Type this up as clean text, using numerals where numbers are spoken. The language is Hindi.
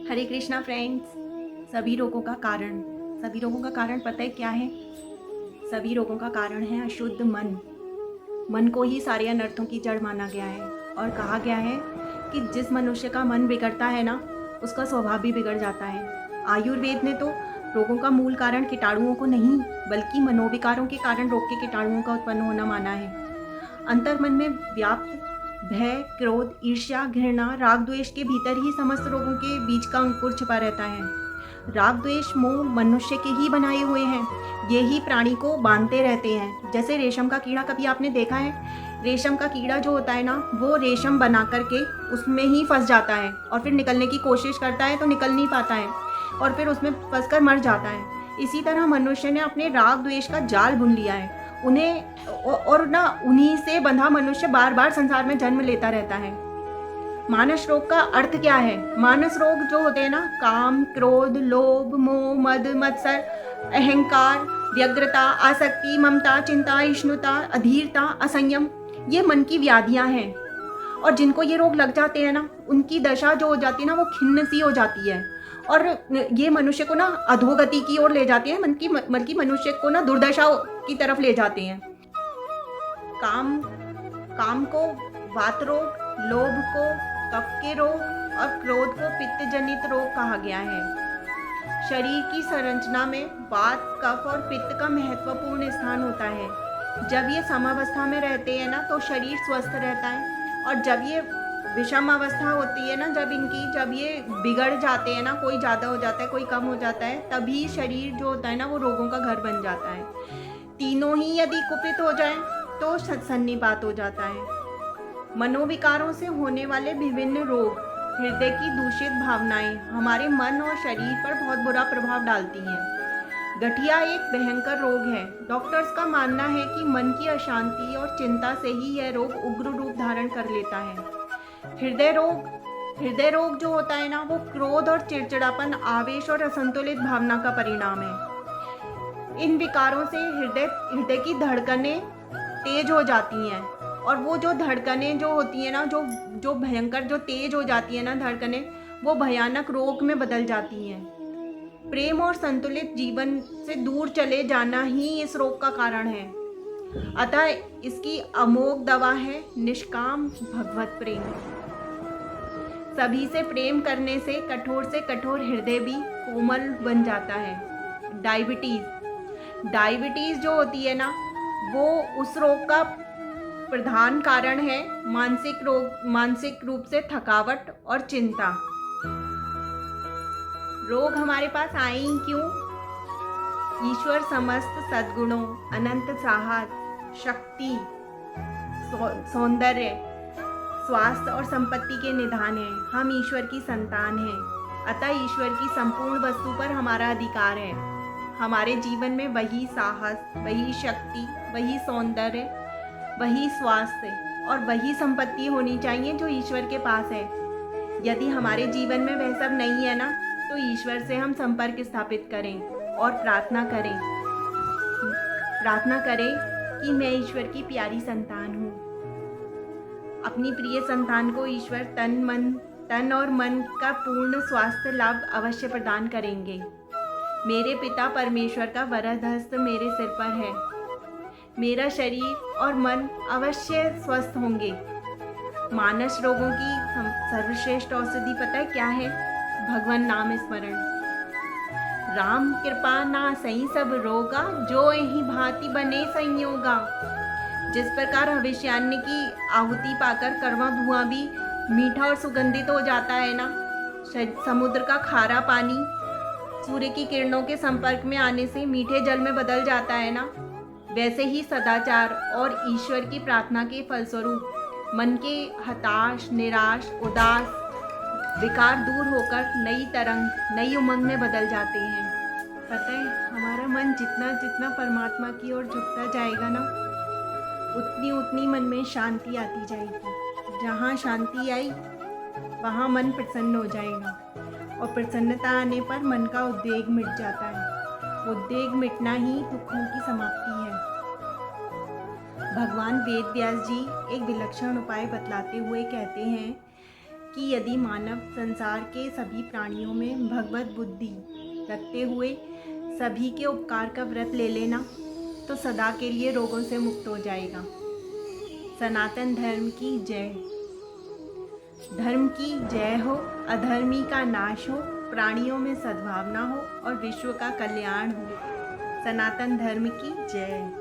हरे कृष्णा फ्रेंड्स। सभी रोगों का कारण पता है क्या है? सभी रोगों का कारण है अशुद्ध मन। मन को ही सारे अनर्थों की जड़ माना गया है और कहा गया है कि जिस मनुष्य का मन बिगड़ता है ना, उसका स्वभाव भी बिगड़ जाता है। आयुर्वेद ने तो रोगों का मूल कारण कीटाणुओं को नहीं, बल्कि मनोविकारों के कारण रोग के कीटाणुओं का उत्पन्न होना माना है। अंतर्मन में व्याप्त भय, क्रोध, ईर्ष्या, घृणा, राग, द्वेष के भीतर ही समस्त रोगों के बीज का अंकुर छिपा रहता है। राग, द्वेष, मोह मनुष्य के ही बनाए हुए हैं। ये ही प्राणी को बांधते रहते हैं। जैसे रेशम का कीड़ा, कभी आपने देखा है? रेशम का कीड़ा जो होता है ना, वो रेशम बना करके उसमें ही फंस जाता है और फिर निकलने की कोशिश करता है तो निकल नहीं पाता है और फिर उसमें फंसकर मर जाता है। इसी तरह मनुष्य ने अपने राग द्वेष का जाल बुन लिया है उन्हें, और ना उन्हीं से बंधा मनुष्य बार बार संसार में जन्म लेता रहता है। मानस रोग का अर्थ क्या है? मानस रोग जो होते हैं ना, काम, क्रोध, लोभ, मोह, मद, मत्सर, अहंकार, व्यग्रता, आसक्ति, ममता, चिंता, इष्णुता, अधीरता, असंयम, ये मन की व्याधियां हैं। और जिनको ये रोग लग जाते हैं ना, उनकी दशा जो हो जाती है ना, वो खिन्न सी हो जाती है और ये मनुष्य को ना अधोगति की ओर ले जाते हैं। मन की मनुष्य को ना दुर्दशा की तरफ ले जाते हैं। काम काम को वात रोग, लोभ को कफ के रोग और क्रोध को पित्त जनित रोग कहा गया है। शरीर की संरचना में वात, कफ और पित्त का महत्वपूर्ण स्थान होता है। जब ये समावस्था में रहते हैं ना, तो शरीर स्वस्थ रहता है, और जब ये विषम अवस्था होती है ना, जब ये बिगड़ जाते हैं ना, कोई ज़्यादा हो जाता है, कोई कम हो जाता है, तभी शरीर जो होता है ना, वो रोगों का घर बन जाता है। तीनों ही यदि कुपित हो जाए तो सन्निपात हो जाता है। मनोविकारों से होने वाले विभिन्न रोग, हृदय की दूषित भावनाएं हमारे मन और शरीर पर बहुत बुरा प्रभाव डालती हैं। गठिया एक भयंकर रोग है। डॉक्टर्स का मानना है कि मन की अशांति और चिंता से ही यह रोग उग्र रूप धारण कर लेता है। हृदय रोग जो होता है ना, वो क्रोध और चिड़चिड़ापन, आवेश और असंतुलित भावना का परिणाम है। इन विकारों से हृदय की धड़कनें तेज हो जाती हैं, और वो जो धड़कनें जो होती है ना, जो भयंकर, जो तेज हो जाती है ना धड़कनें, वो भयानक रोग में बदल जाती हैं। प्रेम और संतुलित जीवन से दूर चले जाना ही इस रोग का कारण है। अतः इसकी अमोघ दवा है निष्काम भगवत प्रेम। सभी से प्रेम करने से कठोर हृदय भी कोमल बन जाता है। डायबिटीज जो होती है ना, वो उस रोग का प्रधान कारण है। मानसिक रूप से थकावट और चिंता। रोग हमारे पास आए ही क्यों? ईश्वर समस्त सद्गुणों, अनंत साहस, शक्ति, सौंदर्य, स्वास्थ्य और संपत्ति के निधान है। हम ईश्वर की संतान हैं, अतः ईश्वर की संपूर्ण वस्तु पर हमारा अधिकार है। हमारे जीवन में वही साहस, वही शक्ति, वही सौंदर्य, वही स्वास्थ्य और वही संपत्ति होनी चाहिए जो ईश्वर के पास है। यदि हमारे जीवन में वह सब नहीं है ना, तो ईश्वर से हम संपर्क स्थापित करें और प्रार्थना करें कि मैं ईश्वर की प्यारी संतान हूँ। अपनी प्रिय संतान को ईश्वर तन और मन का पूर्ण स्वास्थ्य लाभ अवश्य प्रदान करेंगे। मेरे पिता परमेश्वर का वरद हस्त मेरे सिर पर है। मेरा शरीर और मन अवश्य स्वस्थ होंगे। मानस रोगों की सर्वश्रेष्ठ औषधि पता है क्या है? भगवान नाम स्मरण। राम कृपा नासई सब रोगा, जो यही भांति बने संयोगा। जिस प्रकार भविष्यान्य की आहुति पाकर कड़वा धुआं भी मीठा और सुगंधित हो जाता है ना, समुद्र का खारा पानी सूर्य की किरणों के संपर्क में आने से मीठे जल में बदल जाता है ना, वैसे ही सदाचार और ईश्वर की प्रार्थना के फलस्वरूप मन के हताश, निराश, उदास विकार दूर होकर नई तरंग, नई उमंग में बदल जाते हैं। पता है, हमारा मन जितना जितना परमात्मा की ओर झुकता जाएगा ना, उतनी मन में शांति आती जाएगी। जहाँ शांति आई वहाँ मन प्रसन्न हो जाएगा, और प्रसन्नता आने पर मन का उद्वेग मिट जाता है। उद्वेग मिटना ही दुखों की समाप्ति है। भगवान वेद व्यास जी एक विलक्षण उपाय बतलाते हुए कहते हैं कि यदि मानव संसार के सभी प्राणियों में भगवत बुद्धि रखते हुए सभी के उपकार का व्रत ले लेना तो सदा के लिए रोगों से मुक्त हो जाएगा। सनातन धर्म की जय। धर्म की जय हो, अधर्मी का नाश हो, प्राणियों में सद्भावना हो और विश्व का कल्याण हो। सनातन धर्म की जय।